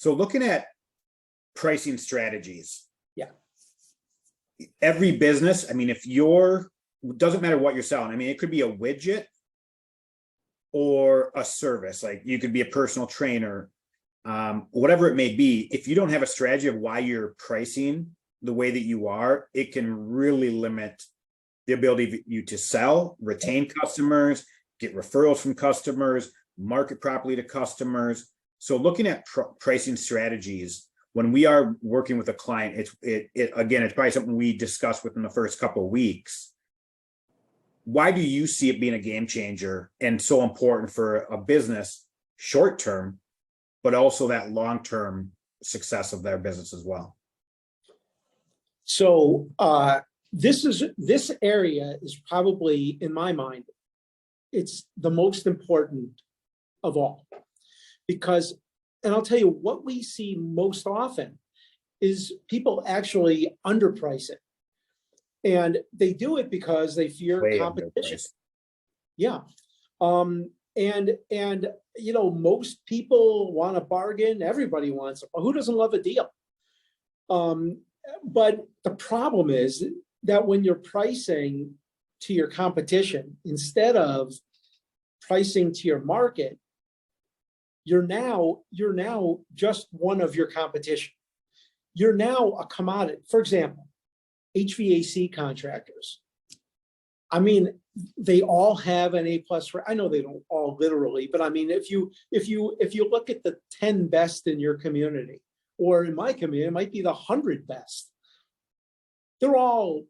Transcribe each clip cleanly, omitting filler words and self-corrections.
So looking at pricing strategies, Yeah. every business, I mean, doesn't matter what you're selling. I mean, it could be a widget or a service, like you could be a personal trainer, whatever it may be. If you don't have a strategy of why you're pricing the way that you are, it can really limit the ability of you to sell, retain customers, get referrals from customers, market properly to customers. So looking at pricing strategies when we are working with a client, it's probably something we discuss within the first couple of weeks. Why do you see it being a game changer and so important for a business short term, but also that long-term success of their business as well? So this area is probably, in my mind, it's the most important of all, because, and I'll tell you what we see most often is people actually underprice it. And they do it because they fear competition. Yeah. And you know, most people want a bargain. Everybody wants it. Who doesn't love a deal? But the problem is that when you're pricing to your competition, instead of pricing to your market, you're now just one of your competition. You're now a commodity. For example, HVAC contractors. I mean, they all have an A+. I know they don't all literally, but I mean, if you look at the 10 best in your community, or in my community, it might be the 100 best. They're all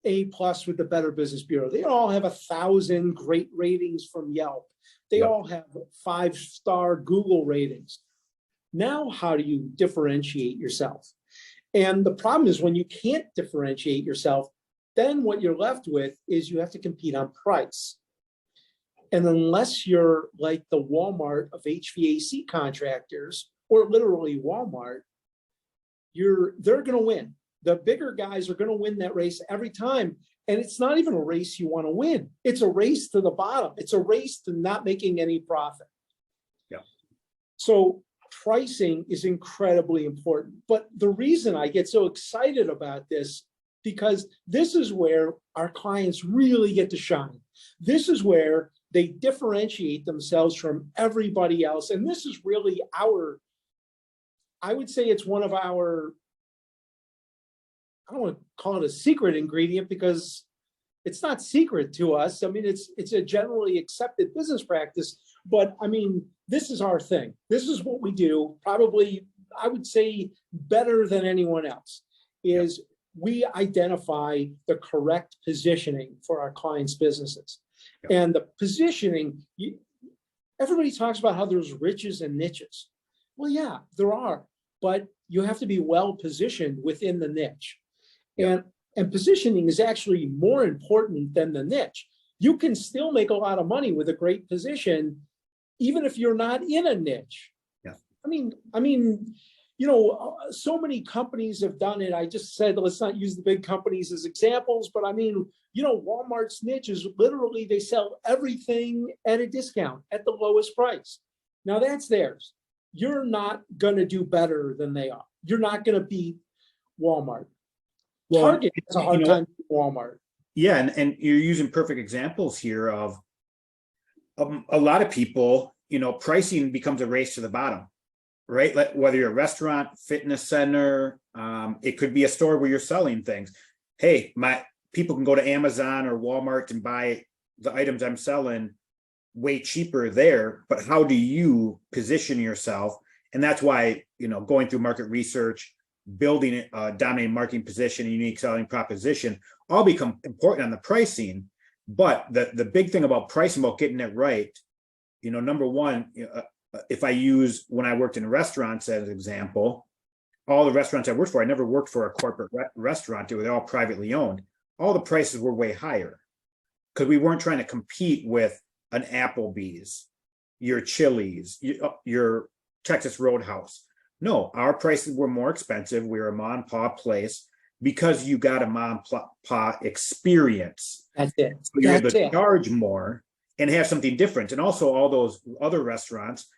A+ with the Better Business Bureau. They all have 1,000 great ratings from Yelp. They all have 5-star Google ratings. Now, how do you differentiate yourself? And the problem is when you can't differentiate yourself, then what you're left with is you have to compete on price. And unless you're like the Walmart of HVAC contractors, or literally Walmart, they're going to win. The bigger guys are going to win that race every time. And it's not even a race you want to win. It's a race to the bottom. It's a race to not making any profit. Yeah. So pricing is incredibly important. But the reason I get so excited about this, because this is where our clients really get to shine. This is where they differentiate themselves from everybody else. And this is really I would say it's one of our, I don't want to call it a secret ingredient because it's not secret to us. I mean, it's a generally accepted business practice, but I mean, this is our thing. This is what we do. Probably, I would say better than anyone else is we identify the correct positioning for our clients' businesses. And the positioning, everybody talks about how there's riches and niches. Well, yeah, there are, but you have to be well positioned within the niche. And positioning is actually more important than the niche. You can still make a lot of money with a great position, even if you're not in a niche. Yeah. I mean, you know, so many companies have done it. I just said, let's not use the big companies as examples, but I mean, you know, Walmart's niche is literally they sell everything at a discount at the lowest price. Now that's theirs. You're not going to do better than they are. You're not going to beat Walmart. Well, Target has a hard time with Walmart. Yeah, and you're using perfect examples here of a lot of people, you know, pricing becomes a race to the bottom, right? Like whether you're a restaurant, fitness center, it could be a store where you're selling things. Hey, people can go to Amazon or Walmart and buy the items I'm selling way cheaper there, but how do you position yourself? And that's why, you know, going through market research, building a dominating marketing position, a unique selling proposition, all become important on the pricing. But the big thing about pricing, about getting it right, you know, number one, if I use when I worked in restaurants as an example, all the restaurants I worked for, I never worked for a corporate restaurant. They were all privately owned. All the prices were way higher because we weren't trying to compete with an Applebee's, your Chili's, your Texas Roadhouse. No, our prices were more expensive. We were a mom and pop place because you got a mom and pop experience. That's it. So you're able to charge more and have something different. And also all those other restaurants,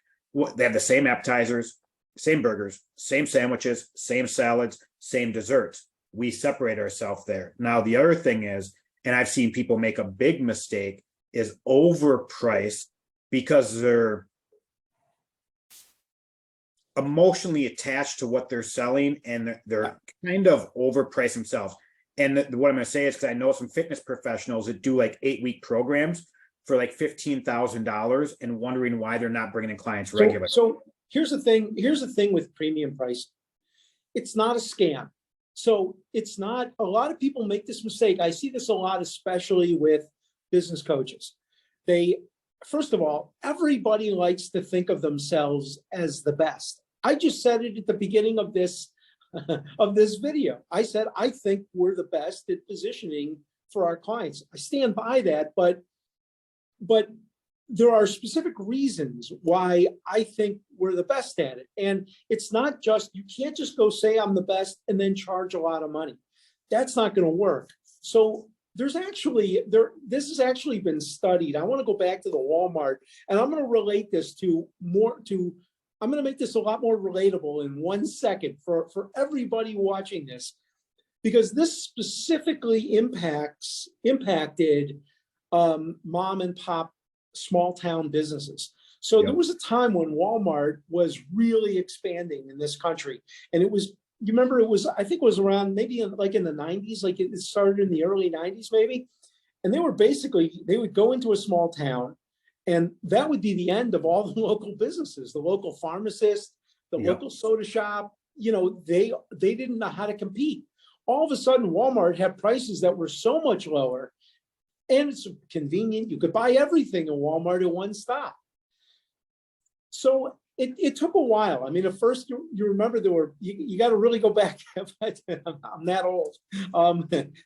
they have the same appetizers, same burgers, same sandwiches, same salads, same desserts. We separate ourselves there. Now, the other thing is, and I've seen people make a big mistake, is overprice because they're emotionally attached to what they're selling, and they're kind of overpriced themselves. And what I'm going to say is, because I know some fitness professionals that do like 8-week programs for like $15,000 and wondering why they're not bringing in clients regularly. So here's the thing. Here's the thing with premium price. It's not a scam. So it's not, a lot of people make this mistake. I see this a lot, especially with business coaches. First of all, everybody likes to think of themselves as the best. I just said it at the beginning of this video. I said, I think we're the best at positioning for our clients. I stand by that, but there are specific reasons why I think we're the best at it. And it's not just, you can't just go say I'm the best and then charge a lot of money. That's not going to work. So this has actually been studied. I want to go back to the Walmart, and I'm going to relate this I'm going to make this a lot more relatable in 1 second for everybody watching this, because this specifically impacted mom and pop small town businesses. So There was a time when Walmart was really expanding in this country, and it was, you remember, I think it was around maybe like in the 90s, like it started in the early 90s maybe. And they would go into a small town, and that would be the end of all the local businesses, the local pharmacist, the local soda shop. They didn't know how to compete. All of a sudden, Walmart had prices that were so much lower, and it's convenient. You could buy everything in Walmart in one stop. So it took a while. I mean, at first, you remember you got to really go back. I'm that old.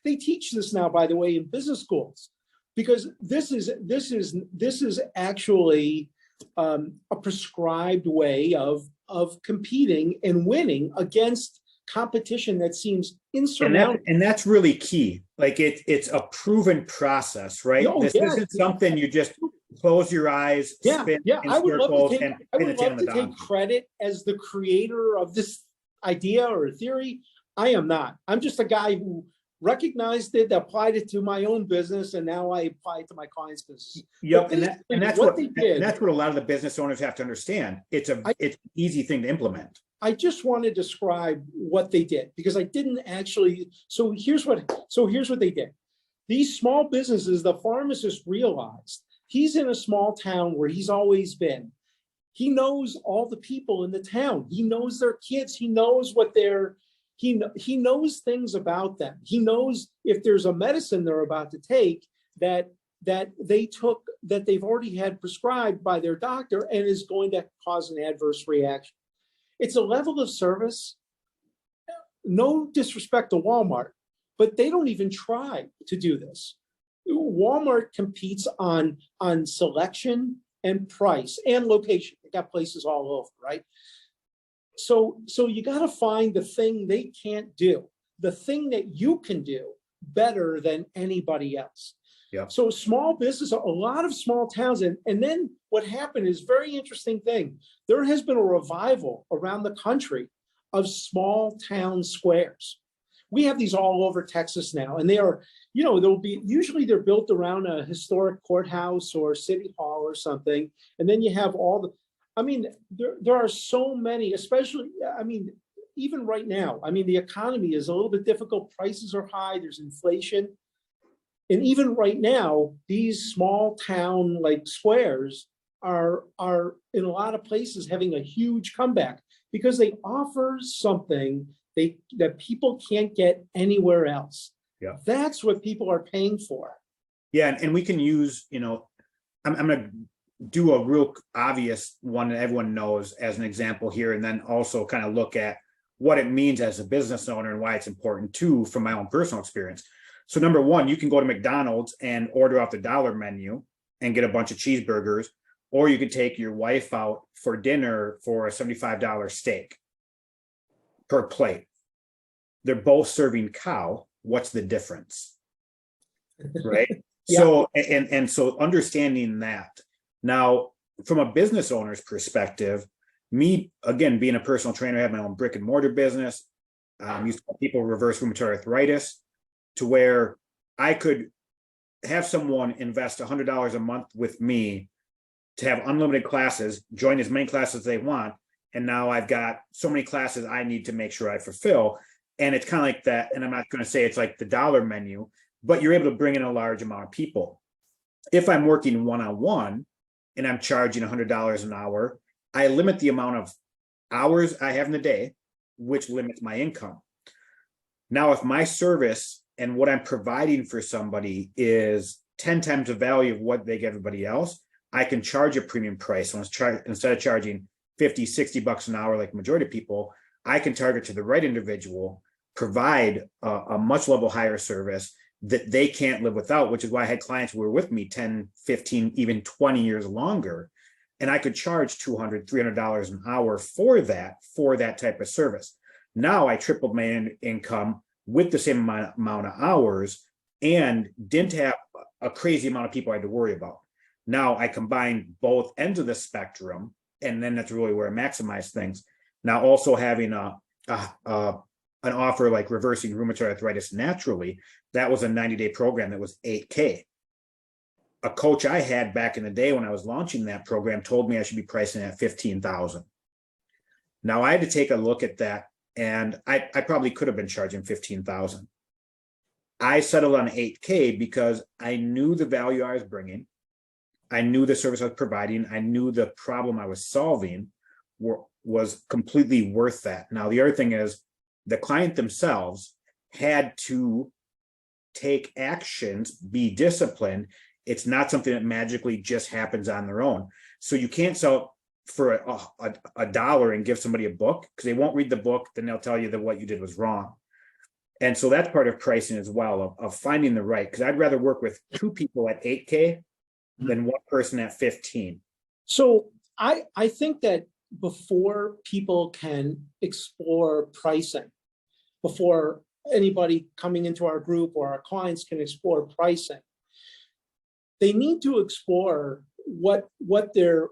They teach this now, by the way, in business schools, because this is actually a prescribed way of competing and winning against competition that seems insurmountable. And that's really key. Like it's a proven process, right? This isn't something you just close your eyes, spin in circles, and I would love to take credit as the creator of this idea or theory. I am not. I'm just a guy who recognized it, applied it to my own business, and now I apply it to my clients' business. Yep, and that's what a lot of the business owners have to understand. It's an easy thing to implement. I just want to describe what they did, because I didn't actually. So here's what they did. These small businesses, the pharmacist realized he's in a small town where he's always been. He knows all the people in the town. He knows their kids. He knows he knows things about them. He knows if there's a medicine they're about to take that they've already had prescribed by their doctor and is going to cause an adverse reaction. It's a level of service. No disrespect to Walmart, but they don't even try to do this. Walmart competes on selection and price and location. They got places all over, right? So you got to find the thing they can't do, the thing that you can do better than anybody else. Yeah. So small business, a lot of small towns, and then what happened is very interesting thing. There has been a revival around the country of small town squares. We have these all over Texas now, and they are, usually they're built around a historic courthouse or city hall or something. And then you have there are so many, especially, even right now, the economy is a little bit difficult. Prices are high, there's inflation. And even right now, these small town like squares are in a lot of places having a huge comeback because they offer something that people can't get anywhere else. Yeah. That's what people are paying for. Yeah. And we can use, I'm going to do a real obvious one that everyone knows as an example here, and then also kind of look at what it means as a business owner and why it's important too from my own personal experience. So number one, you can go to McDonald's and order off the dollar menu and get a bunch of cheeseburgers, or you could take your wife out for dinner for a $75 steak per plate. They're both serving cow. What's the difference? Right? Yeah. So, and so understanding that. Now, from a business owner's perspective, Me, again, being a personal trainer, I have my own brick and mortar business. Used to help people reverse rheumatoid arthritis, to where I could have someone invest $100 a month with me to have unlimited classes, join as many classes as they want. And now I've got so many classes I need to make sure I fulfill. And it's kind of like that. And I'm not going to say it's like the dollar menu, but you're able to bring in a large amount of people. If I'm working one-on-one and I'm charging $100 an hour, I limit the amount of hours I have in the day, which limits my income. Now, if my service and what I'm providing for somebody is 10 times the value of what they get everybody else, I can charge a premium price. So instead of charging 50, 60 bucks an hour like the majority of people, I can target to the right individual, provide a much level higher service that they can't live without, which is why I had clients who were with me 10, 15, even 20 years longer. And I could charge $200, $300 an hour for that type of service. Now I tripled my income with the same amount of hours and didn't have a crazy amount of people I had to worry about. Now I combine both ends of the spectrum, and then that's really where I maximize things. Now also having an offer like reversing rheumatoid arthritis naturally, that was a 90-day program that was $8K. A coach I had back in the day when I was launching that program told me I should be pricing at $15,000. Now I had to take a look at that, and I probably could have been charging $15,000. I settled on $8K because I knew the value I was bringing. I knew the service I was providing. I knew the problem I was solving was completely worth that. Now, the other thing is the client themselves had to take actions, be disciplined. It's not something that magically just happens on their own. So you can't sell for a dollar and give somebody a book, because they won't read the book. Then they'll tell you that what you did was wrong. And so that's part of pricing as well, of finding the right, because I'd rather work with two people at 8K than one person at 15. So I think that before people can explore pricing, before anybody coming into our group or our clients can explore pricing, they need to explore what their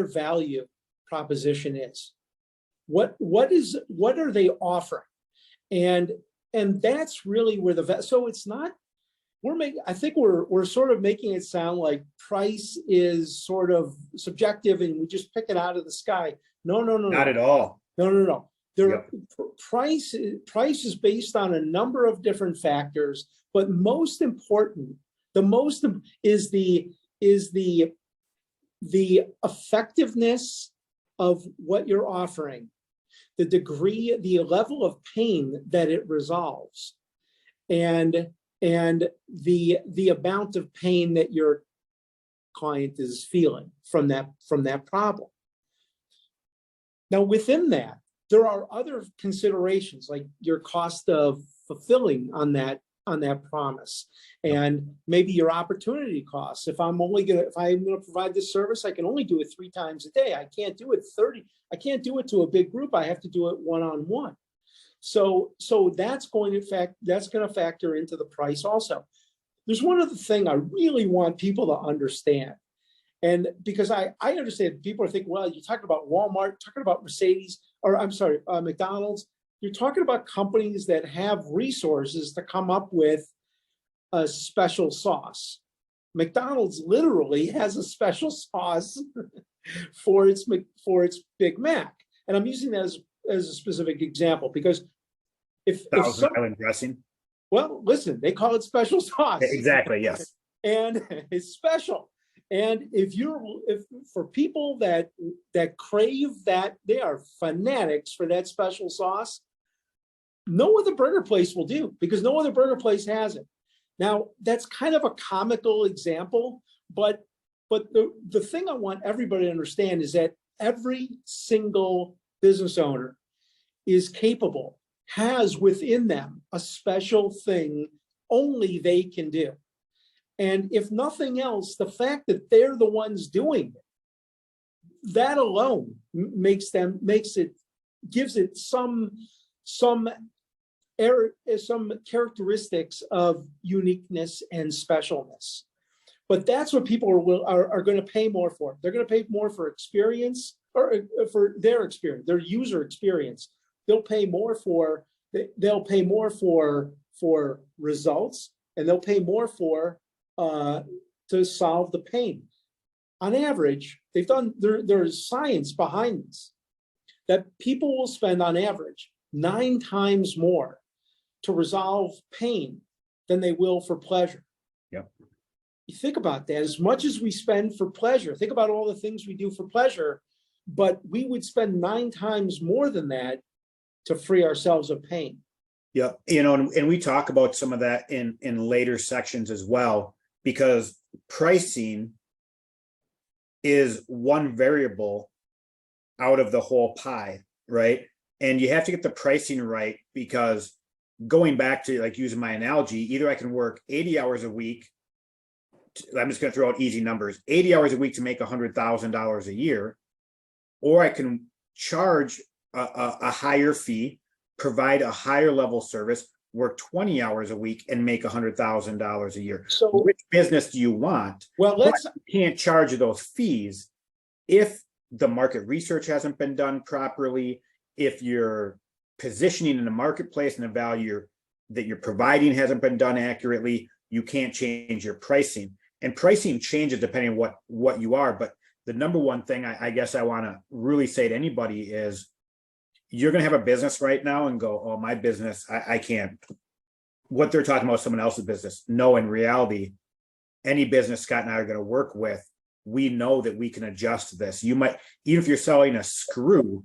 value proposition is. What are they offering? And that's really where so it's not, I think we're sort of making it sound like price is sort of subjective and we just pick it out of the sky. No. Not at all. No. Price is based on a number of different factors, but most important, is the effectiveness of what you're offering, the degree, the level of pain that it resolves, and the amount of pain that your client is feeling from that problem. Now, within that, there are other considerations like your cost of fulfilling on that promise, and maybe your opportunity costs. If I'm gonna provide this service, I can only do it 3 times a day. I can't do it 30. I can't do it to a big group. I have to do it one-on-one. So that's going to factor into the price also. There's one other thing I really want people to understand. And because I understand people are thinking, well, you're talking about Walmart, talking about Mercedes, or I'm sorry, McDonald's. You're talking about companies that have resources to come up with a special sauce. McDonald's literally has a special sauce for its Big Mac. And I'm using that as a specific example because if Island dressing. Well, listen, they call it special sauce. Exactly, yes. And it's special. And if for people that crave that, they are fanatics for that special sauce, no other burger place will do, because no other burger place has it. Now, that's kind of a comical example, but the thing I want everybody to understand is that every single business owner is capable, has within them a special thing only they can do. And if nothing else, the fact that they're the ones doing it, that alone gives it some characteristics of uniqueness and specialness. But that's what people are going to pay more for. They're going to pay more for experience, or for their experience, their user experience. They'll pay more for results, and they'll pay more for to solve the pain. On average, there's science behind this, that people will spend on average 9 times more to resolve pain than they will for pleasure. Yep. You think about that. As much as we spend for pleasure, think about all the things we do for pleasure, but we would spend 9 times more than that to free ourselves of pain. Yeah, and we talk about some of that in later sections as well, because pricing is one variable out of the whole pie, right? And you have to get the pricing right, because going back to, like, using my analogy, either I can work 80 hours a week. I'm just going to throw out easy numbers, 80 hours a week to make $100,000 a year, or I can charge a higher fee, provide a higher level service, work 20 hours a week and make $100,000 a year. So which business do you want? well, You can't charge those fees if the market research hasn't been done properly, if your positioning in the marketplace and the value that you're providing hasn't been done accurately. You can't change your pricing, and pricing changes depending on what you are. But the number one thing I guess I want to really say to anybody is, you're going to have a business right now and go, oh, my business, I can't. What they're talking about, someone else's business. No, in reality, any business Scott and I are going to work with, we know that we can adjust this. You might, even if you're selling a screw,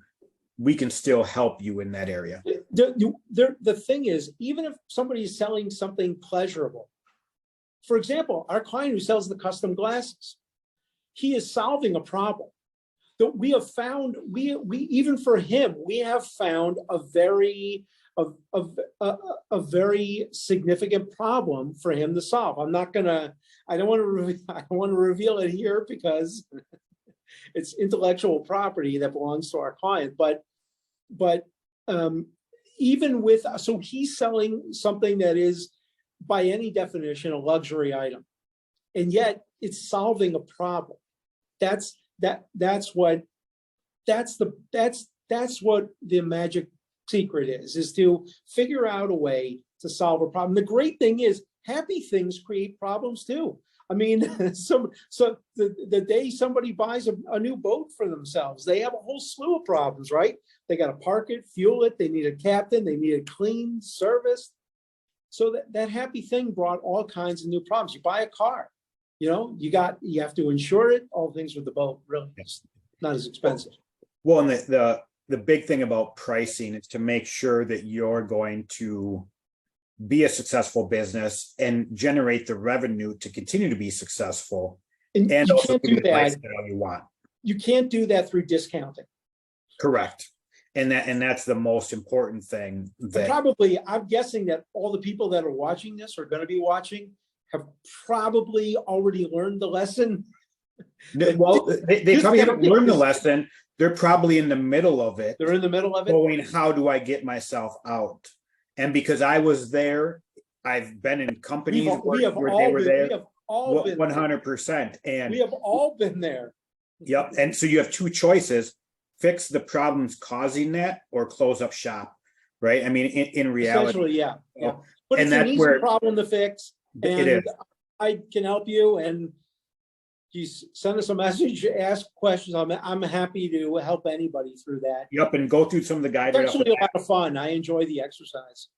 we can still help you in that area. The thing is, even if somebody is selling something pleasurable, for example, our client who sells the custom glasses, he is solving a problem. We have found, we even for him, we have found a very significant problem for him to solve. I don't want to reveal it here because it's intellectual property that belongs to our client. But even with, so he's selling something that is by any definition a luxury item, and yet it's solving a problem. That's what the magic secret is to figure out a way to solve a problem. The great thing is, happy things create problems too. I mean, so the day somebody buys a new boat for themselves, they have a whole slew of problems, right? They got to park it, fuel it, they need a captain, they need it cleaned, serviced. So that happy thing brought all kinds of new problems. You buy a car, you have to insure it. All things with the boat, really, it's not as expensive. Well, and the big thing about pricing is to make sure that you're going to be a successful business and generate the revenue to continue to be successful, and you also can't do the that. lifestyle you want. You can't do that through discounting. Correct. And that's the most important thing. I'm guessing that all the people that are watching this or going to be watching have probably already learned the lesson. Well, they probably haven't learned the lesson. They're probably in the middle of it. They're in the middle of it. Going, how do I get myself out? And because I was there, I've been in companies where they were there. 100%. And we have all been there. Yep. And so you have two choices: fix the problems causing that, or close up shop. Right. I mean, in reality, essentially, yeah. But and it's an easy problem to fix. It is. I can help you, and you send us a message, ask questions. I'm happy to help anybody through that. Yep, and go through some of the guidelines. It's actually a lot of fun. I enjoy the exercise.